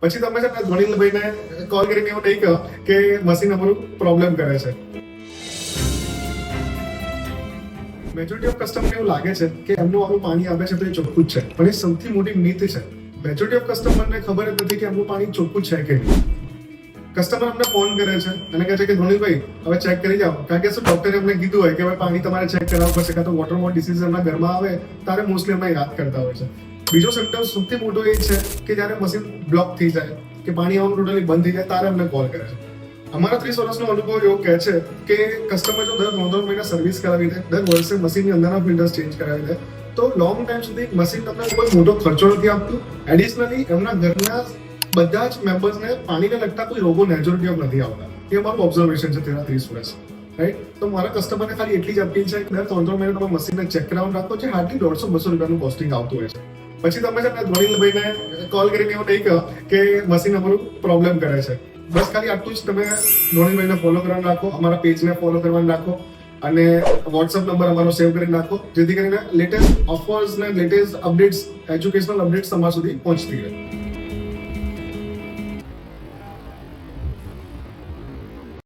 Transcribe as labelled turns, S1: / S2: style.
S1: પછી તમે છે ને ધોનીભાઈને કોલ કરીને એવું નહીં કહો કે મશીન અમારું પ્રોબ્લેમ કરે છે. મેજોરિટી ઓફ કસ્ટમરને એવું લાગે છે કે એમનું આવું પાણી આવે છે તો એ ચોખ્ખું જ છે, પણ એ સૌથી મોટી મિથ છે. મેજોરિટી ઓફ કસ્ટમરને ખબર જ નથી કે એમનું પાણી ચોખ્ખું છે કે નહીં. કસ્ટમર અમને ફોન કરે છે અને કહે છે કે ધોનીભાઈ હવે ચેક કરી જાઓ, કારણ કે શું ડોક્ટરે અમને કીધું હોય કે ભાઈ પાણી તમારે ચેક કરાવવું પડશે, કાં તો વોટરબોર્ન ડિસીઝ એમના ઘરમાં આવે ત્યારે મોસ્ટલી અમને યાદ કરતા હોય છે. બીજો સિમ્ટમ સૌથી મોટો એ છે કે જ્યારે મશીન બ્લોક થઈ જાય કે પાણી આવવાનું ટોટલી બંધ થઈ જાય ત્યારે અમને કોલ કરે છે. અમારા 30 વર્ષનો અનુભવ એવો કહે છે કે કસ્ટમર જો દર 3 મહિના સર્વિસ કરાવી દે, દર વર્ષે મશીનની અંદરના ફિલ્ટર્સ ચેન્જ કરાવી દે, તો લોંગ ટાઈમ સુધી મશીન તમને કોઈ મોટો ખર્ચો નથી આપતું. એડિશનલી એમના ઘરના બધા જ મેમ્બર્સને પાણીને લગતા કોઈ રોગો મેજોરિટી ઓફ નથી આવતા. એ અમારું ઓબ્ઝર્વેશન છે તેના 30 વર્ષ, રાઈટ. તો મારા કસ્ટમરને ખાલી એટલી જ અપીલ છે કે દર 3 મહિને તમે મશીનને ચેક કરાવવાનું રાખો, જે હાર્ડલી 150-200 રૂપિયાનું કોસ્ટિંગ આવતું હોય છે. પછી તમે છે ને ધોનીભાઈને કોલ કરીને એવું નહીં કહો કે મશીન અમારું પ્રોબ્લેમ કરે છે. બસ ખાલી આટલું જ તમે ધોનીભાઈને ફોલો કરવાનું રાખો, અમારા પેજને ફોલો કરવાનું રાખો અને વોટ્સઅપ નંબર અમારો સેવ કરીને રાખો, જેથી કરીને લેટેસ્ટ ઓફર્સ ને લેટેસ્ટ અપડેટ્સ, એજ્યુકેશનલ અપડેટ્સ તમારા સુધી પહોંચતી રહે.